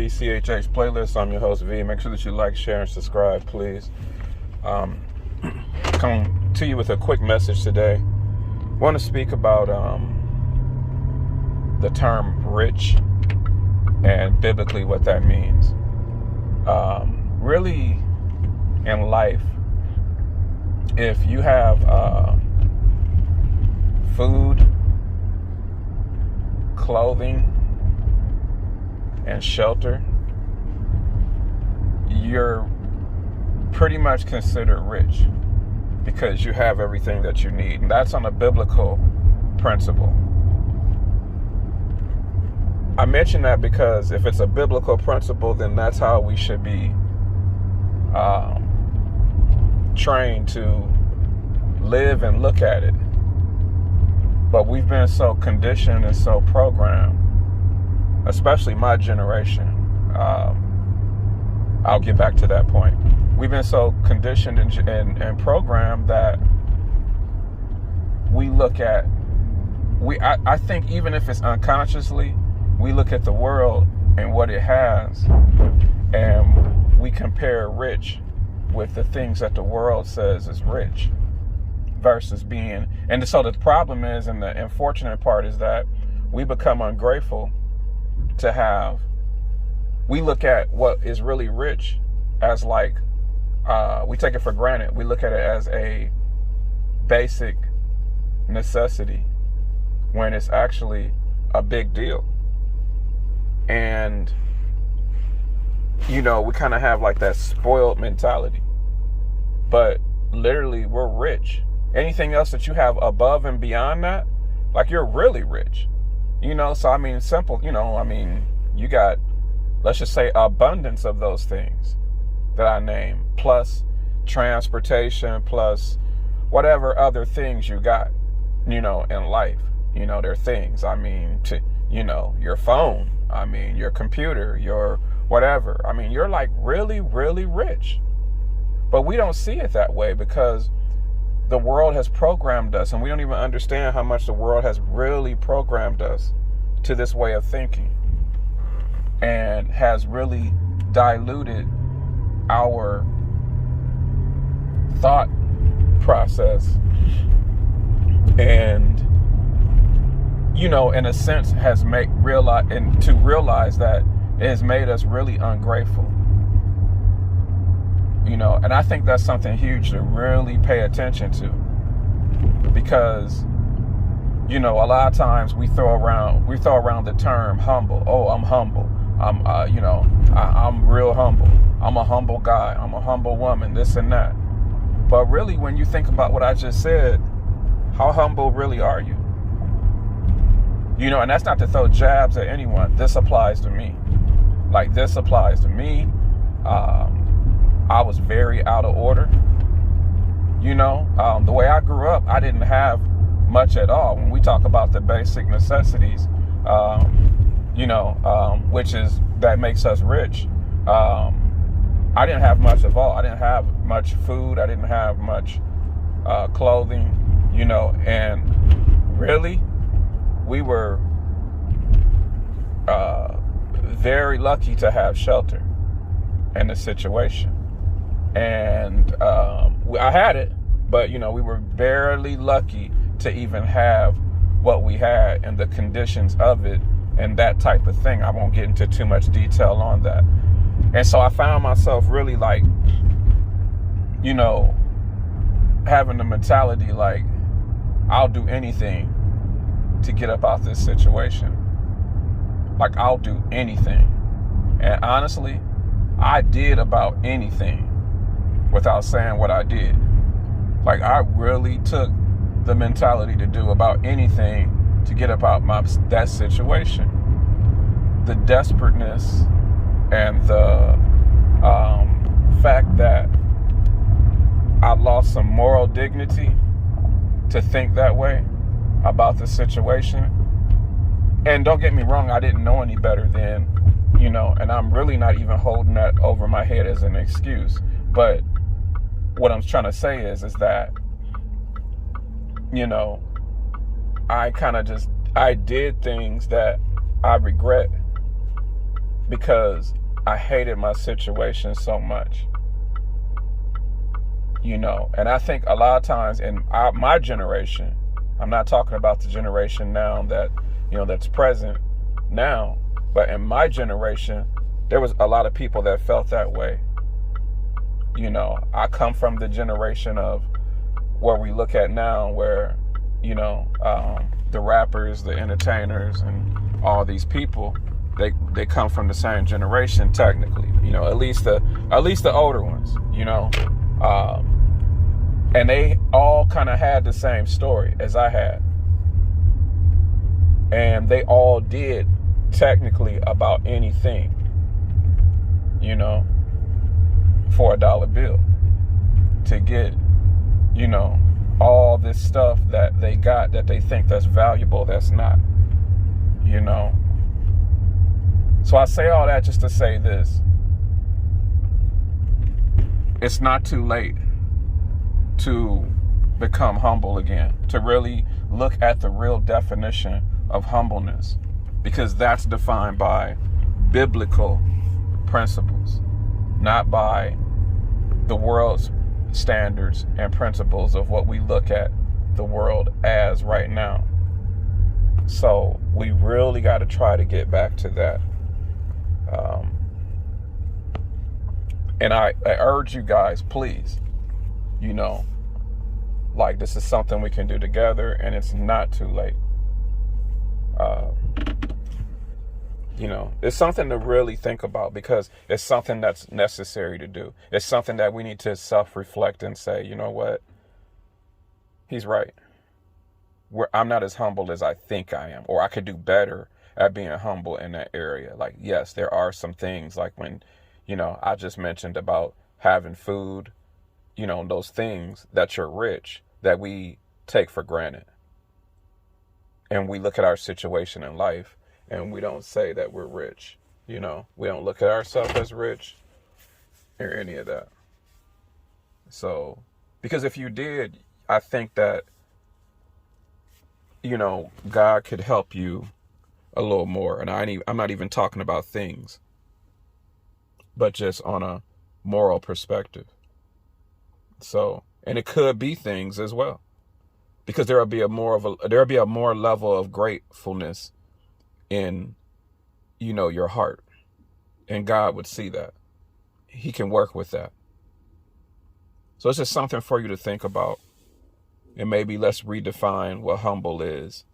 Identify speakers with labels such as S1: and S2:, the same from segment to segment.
S1: VCHH playlist. I'm your host V. Make sure that you like, share, and subscribe, please. Come to you with a quick message today. I want to speak about the term rich and biblically what that means. Really, in life, if you have food, clothing, and shelter, you're pretty much considered rich because you have everything that you need. And that's on a biblical principle. I mention that because if it's a biblical principle, then that's how we should be trained to live and look at it. But we've been so conditioned and so programmed, especially my generation. I'll get back to that point. We've been so conditioned and programmed that we look at, I think even if it's unconsciously, we look at the world and what it has, and we compare rich with the things that the world says is rich versus being. And so the problem is, and the unfortunate part is that we become ungrateful to have. We look at what is really rich as like, we take it for granted. We look at it as a basic necessity when it's actually a big deal. And, we kind of have like that spoiled mentality. But literally, we're rich. Anything else that you have above and beyond that, like, you're really rich. So I mean, simple, you got, let's just say, abundance of those things that I named, plus transportation, plus whatever other things you got, in life. They're things. Your phone, your computer, your whatever. You're like really, really rich. But we don't see it that way because the world has programmed us, and we don't even understand how much the world has really programmed us to this way of thinking and has really diluted our thought process and, in a sense has realize that it has made us really ungrateful. And I think that's something huge to really pay attention to, because, a lot of times we throw around the term humble. Oh, I'm humble. I'm real humble. I'm a humble guy. I'm a humble woman, this and that. But really, when you think about what I just said, how humble really are you? And that's not to throw jabs at anyone. This applies to me. Like, this applies to me. I was very out of order. The way I grew up, I didn't have much at all. When we talk about the basic necessities, which is, that makes us rich. I didn't have much of all. I didn't have much food. I didn't have much clothing, and really, we were very lucky to have shelter in the situation. And I had it, but, we were barely lucky to even have what we had and the conditions of it and that type of thing. I won't get into too much detail on that. And so I found myself really like, having the mentality like, I'll do anything to get up out this situation. Like, I'll do anything. And honestly, I did about anything without saying what I did. Like, I really took the mentality to do about anything to get up out that situation. The desperateness and the fact that I lost some moral dignity to think that way about the situation. And don't get me wrong, I didn't know any better then, and I'm really not even holding that over my head as an excuse. But what I'm trying to say is that, I did things that I regret because I hated my situation so much. And I think a lot of times in my generation, I'm not talking about the generation now that, that's present now, but in my generation, there was a lot of people that felt that way. I come from the generation of where we look at now where, the rappers, the entertainers, and all these people, they come from the same generation technically, at least the older ones, and they all kind of had the same story as I had. And they all did technically about anything, for $1 bill to get, all this stuff that they got that they think that's valuable, that's not, So I say all that just to say this. It's not too late to become humble again, to really look at the real definition of humbleness, because that's defined by biblical principles, not by the world's standards and principles of what we look at the world as right now. So we really got to try to get back to that. And I urge you guys, please, this is something we can do together, and it's not too late. It's something to really think about, because it's something that's necessary to do. It's something that we need to self-reflect and say, you know what? He's right. I'm not as humble as I think I am, or I could do better at being humble in that area. Like, yes, there are some things like when, I just mentioned about having food, those things that you're rich, that we take for granted. And we look at our situation in life and we don't say that we're rich. We don't look at ourselves as rich or any of that. So, because if you did, I think that, God could help you a little more. And I'm not even talking about things, but just on a moral perspective. So, and it could be things as well, because there'll be a more level of gratefulness in, your heart, and God would see that. He can work with that. So it's just something for you to think about, and maybe let's redefine what humble is,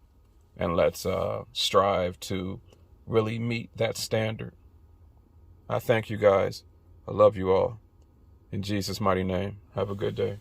S1: and let's strive to really meet that standard. I thank you guys. I love you all. In Jesus' mighty name, have a good day.